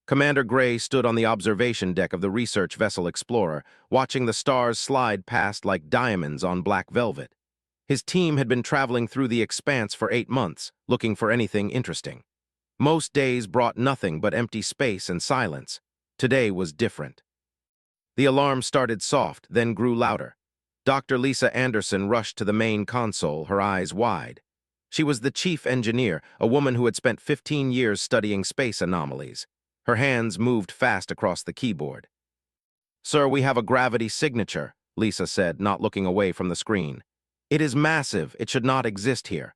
Commander Gray stood on the observation deck of the research vessel Explorer, watching the stars slide past like diamonds on black velvet. His team had been traveling through the expanse for 8 months, looking for anything interesting. Most days brought nothing but empty space and silence. Today was different. The alarm started soft, then grew louder. Dr. Lisa Anderson rushed to the main console, her eyes wide. She was the chief engineer, a woman who had spent 15 years studying space anomalies. Her hands moved fast across the keyboard. "Sir, we have a gravity signature," Lisa said, not looking away from the screen. "It is massive. It should not exist here."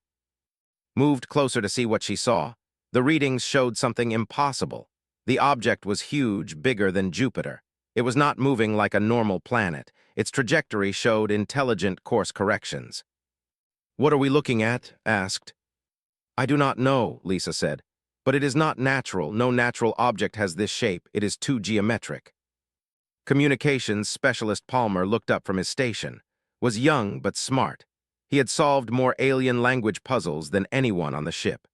Moved closer to see what she saw. The readings showed something impossible. The object was huge, bigger than Jupiter. It was not moving like a normal planet. Its trajectory showed intelligent course corrections. "What are we looking at?" asked. "I do not know," Lisa said. "But it is not natural. No natural object has this shape. It is too geometric." Communications specialist Palmer looked up from his station. Was young but smart. He had solved more alien language puzzles than anyone on the ship.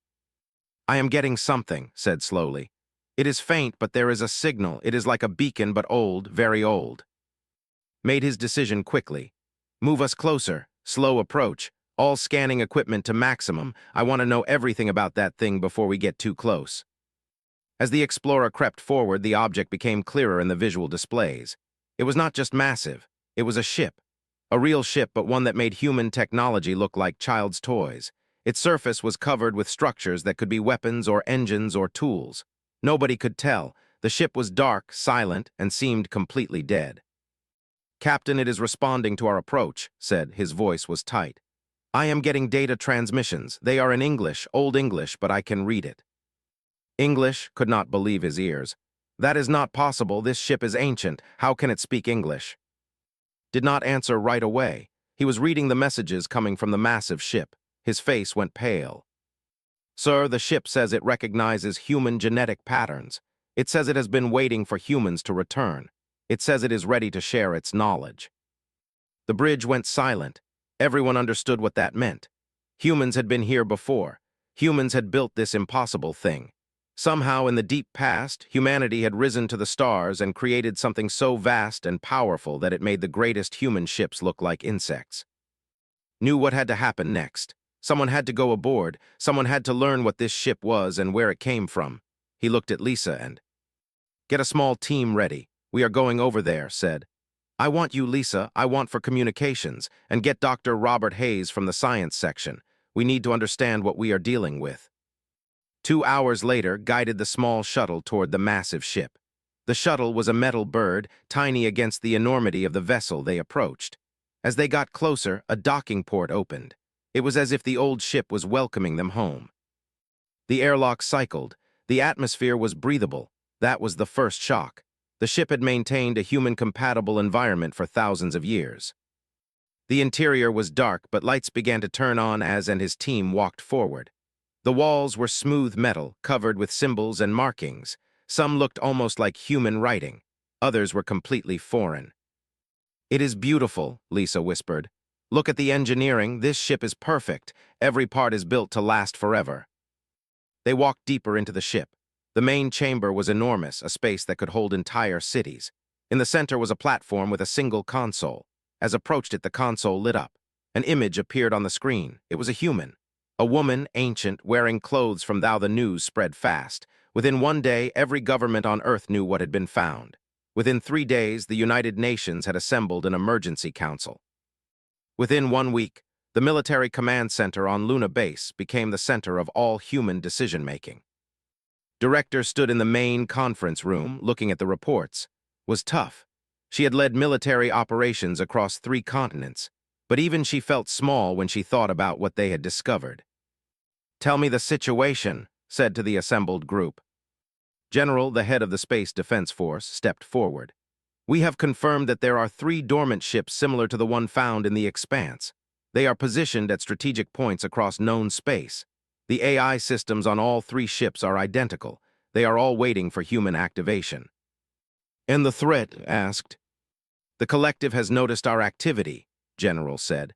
"I am getting something," said slowly. "It is faint, but there is a signal. It is like a beacon, but old, very old." Made his decision quickly. "Move us closer. Slow approach. All scanning equipment to maximum. I want to know everything about that thing before we get too close." As the Explorer crept forward, the object became clearer in the visual displays. It was not just massive. It was a ship. A real ship, but one that made human technology look like child's toys. Its surface was covered with structures that could be weapons or engines or tools. Nobody could tell. The ship was dark, silent, and seemed completely dead. "Captain, it is responding to our approach," said. His voice was tight. "I am getting data transmissions. They are in English, Old English, but I can read it." English could not believe his ears. "That is not possible. This ship is ancient. How can it speak English?" Did not answer right away. He was reading the messages coming from the massive ship. His face went pale. "Sir, the ship says it recognizes human genetic patterns. It says it has been waiting for humans to return. It says it is ready to share its knowledge." The bridge went silent. Everyone understood what that meant. Humans had been here before. Humans had built this impossible thing. Somehow, in the deep past, humanity had risen to the stars and created something so vast and powerful that it made the greatest human ships look like insects. Knew what had to happen next. Someone had to go aboard. Someone had to learn what this ship was and where it came from. He looked at Lisa and, "Get a small team ready. We are going over there," said. "I want you, Lisa. I want for communications. And get Dr. Robert Hayes from the science section. We need to understand what we are dealing with." 2 hours later, guided the small shuttle toward the massive ship. The shuttle was a metal bird, tiny against the enormity of the vessel they approached. As they got closer, a docking port opened. It was as if the old ship was welcoming them home. The airlock cycled. The atmosphere was breathable. That was the first shock. The ship had maintained a human-compatible environment for thousands of years. The interior was dark, but lights began to turn on as and his team walked forward. The walls were smooth metal, covered with symbols and markings. Some looked almost like human writing. Others were completely foreign. "It is beautiful," Lisa whispered. "Look at the engineering. This ship is perfect. Every part is built to last forever." They walked deeper into the ship. The main chamber was enormous, a space that could hold entire cities. In the center was a platform with a single console. As approached it, the console lit up. An image appeared on the screen. It was a human. A woman, ancient, wearing clothes from Thou. The news spread fast. Within 1 day, every government on Earth knew what had been found. Within 3 days, the United Nations had assembled an emergency council. Within 1 week, the military command center on Luna Base became the center of all human decision-making. Director stood in the main conference room, looking at the reports. Was tough. She had led military operations across 3 continents, but even she felt small when she thought about what they had discovered. "Tell me the situation," said to the assembled group. General, the head of the Space Defense Force, stepped forward. "We have confirmed that there are 3 dormant ships similar to the one found in the Expanse. They are positioned at strategic points across known space. The AI systems on all 3 ships are identical. They are all waiting for human activation." "And the threat?" asked. "The collective has noticed our activity," General said.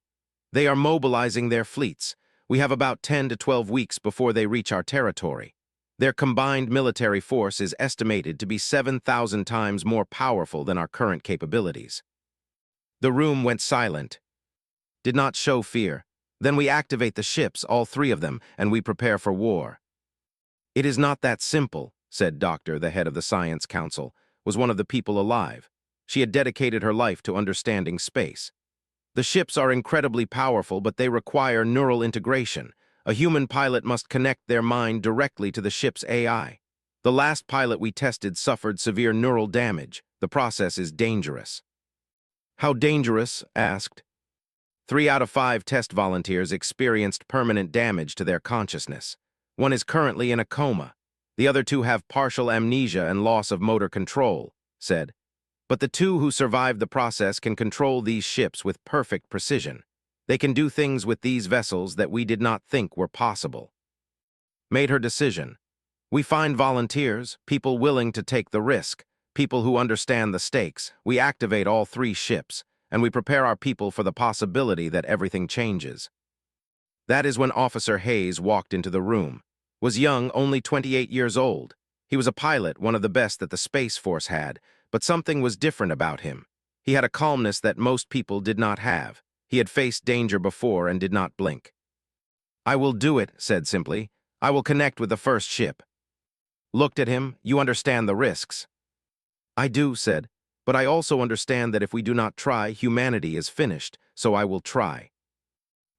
"They are mobilizing their fleets. We have about 10 to 12 weeks before they reach our territory. Their combined military force is estimated to be 7,000 times more powerful than our current capabilities. The room went silent. Did not show fear. Then we activate the ships, all three of them, and we prepare for war. It is not that simple, said Doctor, the head of the Science Council, was one of the people alive. She had dedicated her life to understanding space. The ships are incredibly powerful, but they require neural integration. A human pilot must connect their mind directly to the ship's AI. The last pilot we tested suffered severe neural damage. The process is dangerous. How dangerous? Asked. 3 out of 5 test volunteers experienced permanent damage to their consciousness. One is currently in a coma. The other 2 have partial amnesia and loss of motor control, said. But the 2 who survived the process can control these ships with perfect precision. They can do things with these vessels that we did not think were possible. Made her decision. We find volunteers, people willing to take the risk, people who understand the stakes. We activate all 3 ships, and we prepare our people for the possibility that everything changes. That is when Officer Hayes walked into the room. Was young, only 28 years old. He was a pilot, one of the best that the Space Force had, but something was different about him. He had a calmness that most people did not have. He had faced danger before and did not blink. I will do it, said simply. I will connect with the first ship. Looked at him. You understand the risks. I do, said, but I also understand that if we do not try, humanity is finished, so I will try.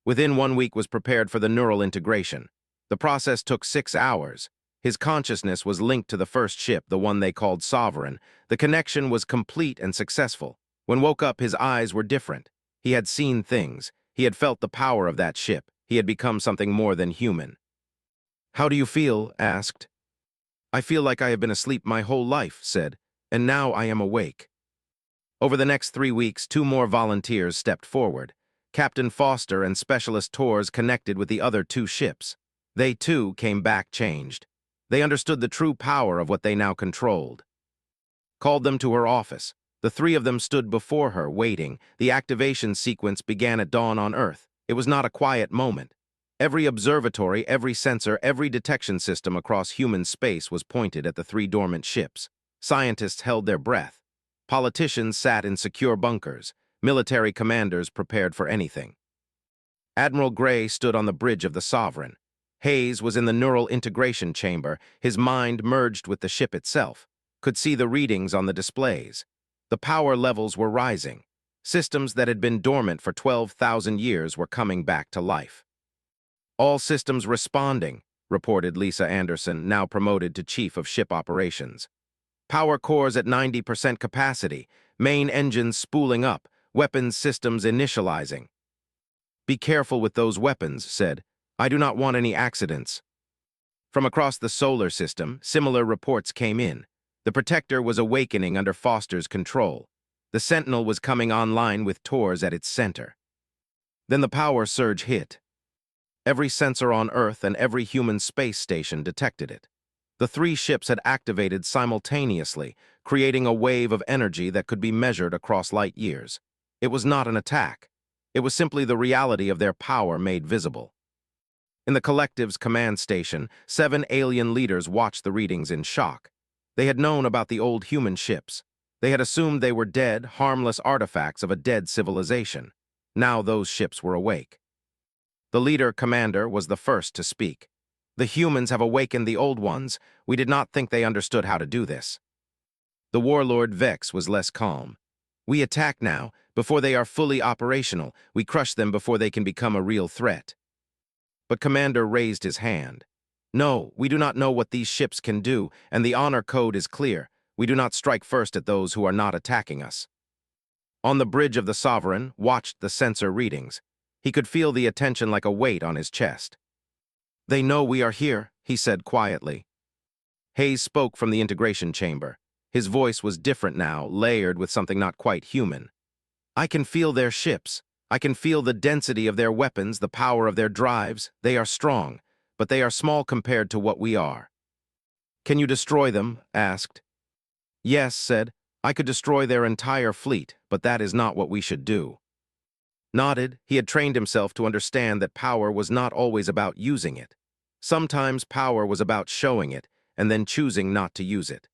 Within 1 week was prepared for the neural integration. The process took 6 hours. His consciousness was linked to the first ship, the one they called Sovereign. The connection was complete and successful. When woke up, his eyes were different. He had seen things. He had felt the power of that ship. He had become something more than human. How do you feel? Asked. I feel like I have been asleep my whole life, said, and now I am awake. Over the next 3 weeks, 2 more volunteers stepped forward. Captain Foster and Specialist Torres connected with the other 2 ships. They, too, came back changed. They understood the true power of what they now controlled. Called them to her office. The 3 of them stood before her, waiting. The activation sequence began at dawn on Earth. It was not a quiet moment. Every observatory, every sensor, every detection system across human space was pointed at the 3 dormant ships. Scientists held their breath. Politicians sat in secure bunkers. Military commanders prepared for anything. Admiral Gray stood on the bridge of the Sovereign. Hayes was in the neural integration chamber. His mind merged with the ship itself. Could see the readings on the displays. The power levels were rising. Systems that had been dormant for 12,000 years were coming back to life. All systems responding, reported Lisa Anderson, now promoted to Chief of Ship Operations. Power cores at 90% capacity, main engines spooling up, weapons systems initializing. Be careful with those weapons, said. I do not want any accidents. From across the solar system, similar reports came in. The Protector was awakening under Foster's control. The Sentinel was coming online with Torres at its center. Then the power surge hit. Every sensor on Earth and every human space station detected it. The 3 ships had activated simultaneously, creating a wave of energy that could be measured across light years. It was not an attack. It was simply the reality of their power made visible. In the collective's command station, 7 alien leaders watched the readings in shock. They had known about the old human ships. They had assumed they were dead, harmless artifacts of a dead civilization. Now those ships were awake. The leader commander was the first to speak. The humans have awakened the old ones. We did not think they understood how to do this. The warlord Vex was less calm. We attack now, before they are fully operational. We crush them before they can become a real threat. But Commander raised his hand. No, we do not know what these ships can do, and the honor code is clear. We do not strike first at those who are not attacking us. On the bridge of the Sovereign, watched the sensor readings. He could feel the attention like a weight on his chest. They know we are here, he said quietly. Hayes spoke from the integration chamber. His voice was different now, layered with something not quite human. I can feel their ships. I can feel the density of their weapons, the power of their drives. They are strong, but they are small compared to what we are. Can you destroy them? Asked. Yes, said. I could destroy their entire fleet, but that is not what we should do. Nodded. He had trained himself to understand that power was not always about using it. Sometimes power was about showing it. and then choosing not to use it.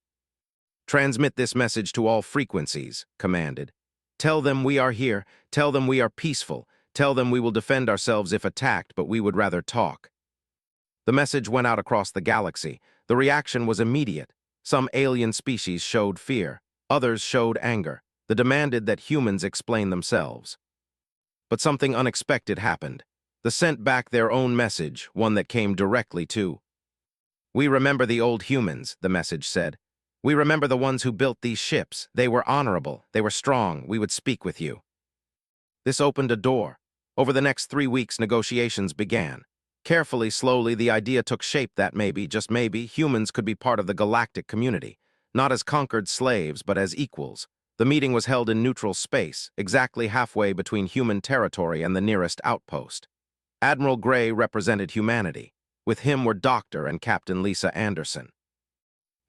Transmit this message to all frequencies, commanded. Tell them we are here, tell them we are peaceful, tell them we will defend ourselves if attacked, but we would rather talk. The message went out across the galaxy. The reaction was immediate. Some alien species showed fear, others showed anger. They demanded that humans explain themselves. But something unexpected happened. They sent back their own message, one that came directly to. We remember the old humans, the message said. We remember the ones who built these ships. They were honorable, they were strong, we would speak with you. This opened a door. Over the next 3 weeks, negotiations began. Carefully, slowly, the idea took shape that maybe, just maybe, humans could be part of the galactic community, not as conquered slaves, but as equals. The meeting was held in neutral space, exactly halfway between human territory and the nearest outpost. Admiral Gray represented humanity. With him were Dr. and Captain Lisa Anderson.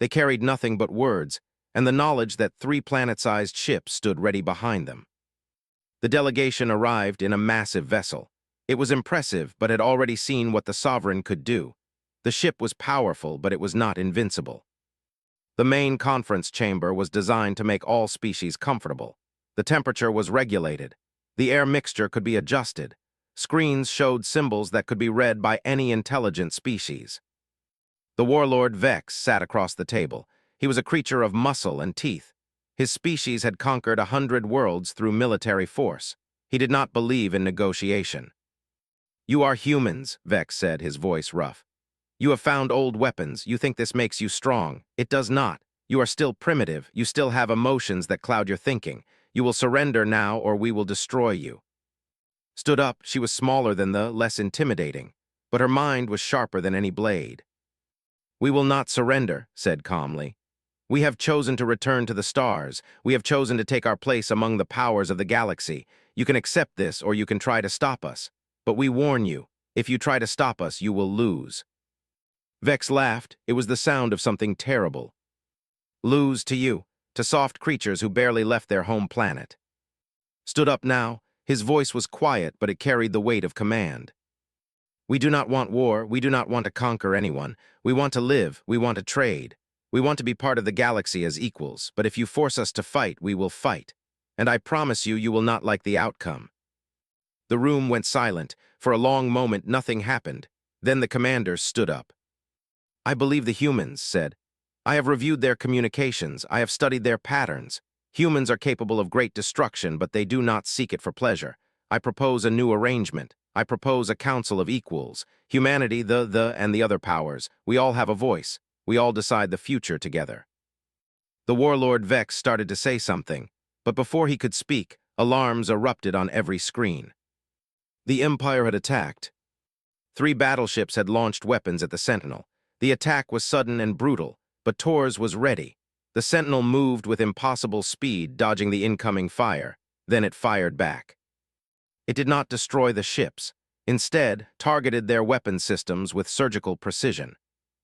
They carried nothing but words, and the knowledge that 3 planet-sized ships stood ready behind them. The delegation arrived in a massive vessel. It was impressive, but had already seen what the Sovereign could do. The ship was powerful, but it was not invincible. The main conference chamber was designed to make all species comfortable. The temperature was regulated. The air mixture could be adjusted. Screens showed symbols that could be read by any intelligent species. The warlord Vex sat across the table. He was a creature of muscle and teeth. His species had conquered 100 worlds through military force. He did not believe in negotiation. You are humans, Vex said, his voice rough. You have found old weapons. You think this makes you strong. It does not. You are still primitive. You still have emotions that cloud your thinking. You will surrender now, or we will destroy you. Stood up, she was smaller than the, less intimidating, but her mind was sharper than any blade. We will not surrender, said calmly. We have chosen to return to the stars. We have chosen to take our place among the powers of the galaxy. You can accept this, or you can try to stop us. But we warn you, if you try to stop us, you will lose. Vex laughed. It was the sound of something terrible. Lose to you, to soft creatures who barely left their home planet. Stood up now. His voice was quiet, but it carried the weight of command. We do not want war. We do not want to conquer anyone. We want to live. We want to trade. We want to be part of the galaxy as equals, but if you force us to fight, we will fight. And I promise you, you will not like the outcome. The room went silent. For a long moment, nothing happened. Then the commander stood up. I believe the humans, said. I have reviewed their communications. I have studied their patterns. Humans are capable of great destruction, but they do not seek it for pleasure. I propose a new arrangement. I propose a council of equals. Humanity, and the other powers. We all have a voice. We all decide the future together. The warlord Vex started to say something, but before he could speak, alarms erupted on every screen. The Empire had attacked. 3 battleships had launched weapons at the Sentinel. The attack was sudden and brutal, but Torres was ready. The Sentinel moved with impossible speed, dodging the incoming fire. Then it fired back. It did not destroy the ships. Instead, targeted their weapon systems with surgical precision.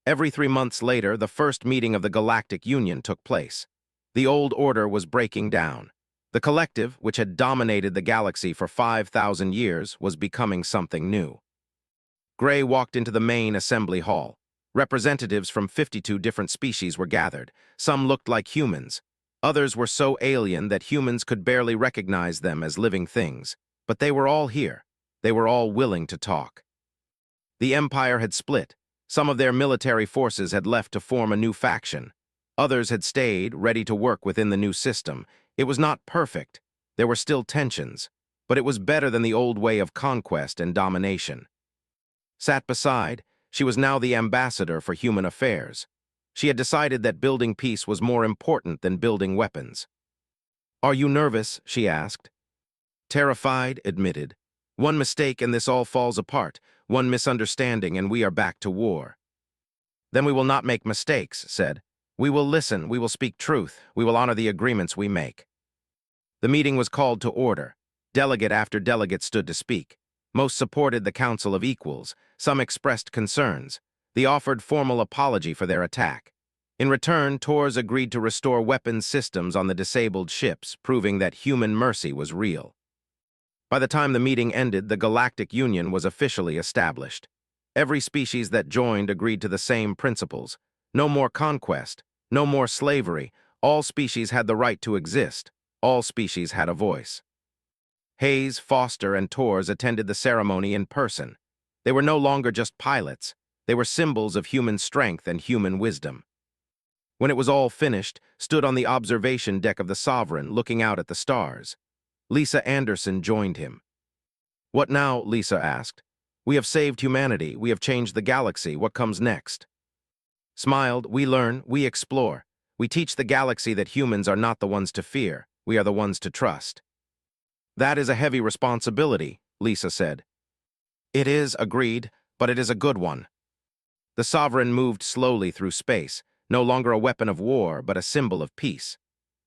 Every 3 months later, the first meeting of the Galactic Union took place. The old order was breaking down. The collective, which had dominated the galaxy for 5,000 years, was becoming something new. Gray walked into the main assembly hall. Representatives from 52 different species were gathered. Some looked like humans. Others were so alien that humans could barely recognize them as living things. But they were all here. They were all willing to talk. The Empire had split. Some of their military forces had left to form a new faction. Others had stayed, ready to work within the new system. It was not perfect. There were still tensions. But it was better than the old way of conquest and domination. Sat beside, she was now the ambassador for human affairs. She had decided that building peace was more important than building weapons. Are you nervous? She asked. Terrified, admitted. One mistake and this all falls apart. One misunderstanding and we are back to war. Then we will not make mistakes, said. We will listen, we will speak truth, we will honor the agreements we make. The meeting was called to order. Delegate after delegate stood to speak. Most supported the Council of Equals. Some expressed concerns. They offered formal apology for their attack. In return, Torres agreed to restore weapons systems on the disabled ships, proving that human mercy was real. By the time the meeting ended, the Galactic Union was officially established. Every species that joined agreed to the same principles. No more conquest, no more slavery. All species had the right to exist. All species had a voice. Hayes, Foster, and Torres attended the ceremony in person. They were no longer just pilots. They were symbols of human strength and human wisdom. When it was all finished, stood on the observation deck of the Sovereign, looking out at the stars. Lisa Anderson joined him. "What now?" Lisa asked. "We have saved humanity. We have changed the galaxy. What comes next?" Smiled, "We learn, we explore. We teach the galaxy that humans are not the ones to fear. We are the ones to trust." "That is a heavy responsibility," Lisa said. "It is," agreed, "but it is a good one." The Sovereign moved slowly through space, no longer a weapon of war, but a symbol of peace.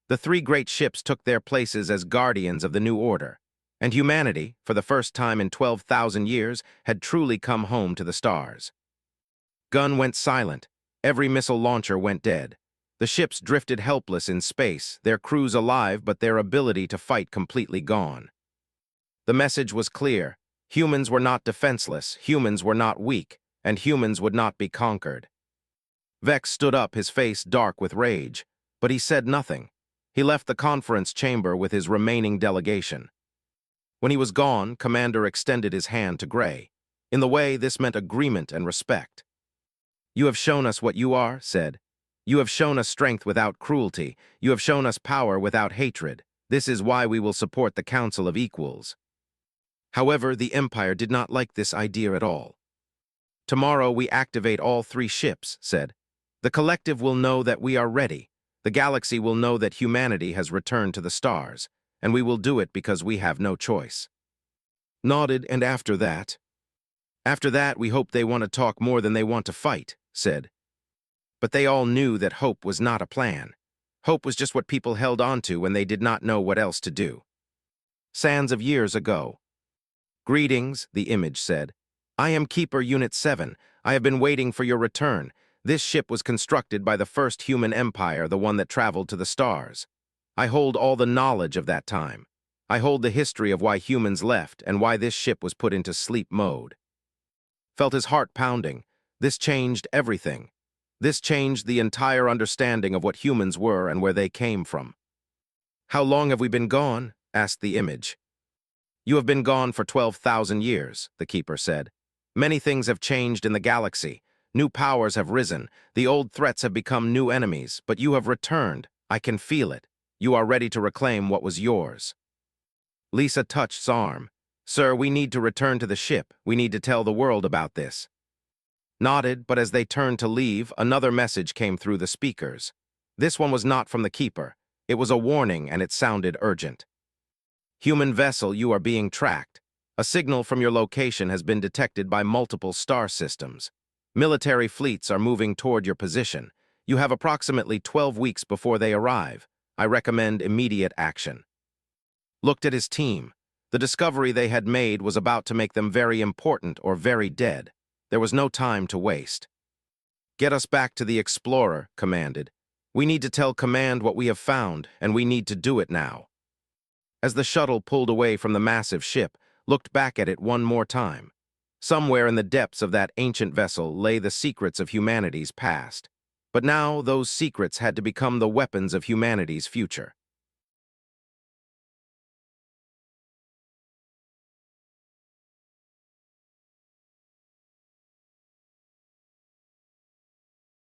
The three great ships took their places as guardians of the new order, and humanity, for the first time in 12,000 years, had truly come home to the stars. Gun went silent. Every missile launcher went dead. The ships drifted helpless in space, their crews alive but their ability to fight completely gone. The message was clear. Humans were not defenseless, humans were not weak, and humans would not be conquered. Vex stood up, his face dark with rage, but he said nothing. He left the conference chamber with his remaining delegation. When he was gone, Commander extended his hand to Gray. In the way, this meant agreement and respect. "You have shown us what you are," said. "You have shown us strength without cruelty. You have shown us power without hatred. This is why we will support the Council of Equals." However, the Empire did not like this idea at all. "Tomorrow we activate all three ships," said. "The collective will know that we are ready. The galaxy will know that humanity has returned to the stars, and we will do it because we have no choice." Nodded, "And after that?" "After that, we hope they want to talk more than they want to fight," said. But they all knew that hope was not a plan. Hope was just what people held on to when they did not know what else to do. Sands of years ago. "Greetings," the image said. "I am Keeper Unit 7. I have been waiting for your return. This ship was constructed by the first human empire, the one that traveled to the stars. I hold all the knowledge of that time. I hold the history of why humans left and why this ship was put into sleep mode." Felt his heart pounding. This changed everything. This changed the entire understanding of what humans were and where they came from. "How long have we been gone?" asked the image. "You have been gone for 12,000 years, the Keeper said. "Many things have changed in the galaxy. New powers have risen. The old threats have become new enemies, but you have returned. I can feel it. You are ready to reclaim what was yours." Lisa touched his arm. "Sir, we need to return to the ship. We need to tell the world about this." Nodded, but as they turned to leave, another message came through the speakers. This one was not from the Keeper. It was a warning, and it sounded urgent. "Human vessel, you are being tracked. A signal from your location has been detected by multiple star systems. Military fleets are moving toward your position. You have approximately 12 weeks before they arrive. I recommend immediate action." Looked at his team. The discovery they had made was about to make them very important or very dead. There was no time to waste. "Get us back to the Explorer," commanded. "We need to tell Command what we have found, and we need to do it now." As the shuttle pulled away from the massive ship, looked back at it one more time. Somewhere in the depths of that ancient vessel lay the secrets of humanity's past. But now those secrets had to become the weapons of humanity's future.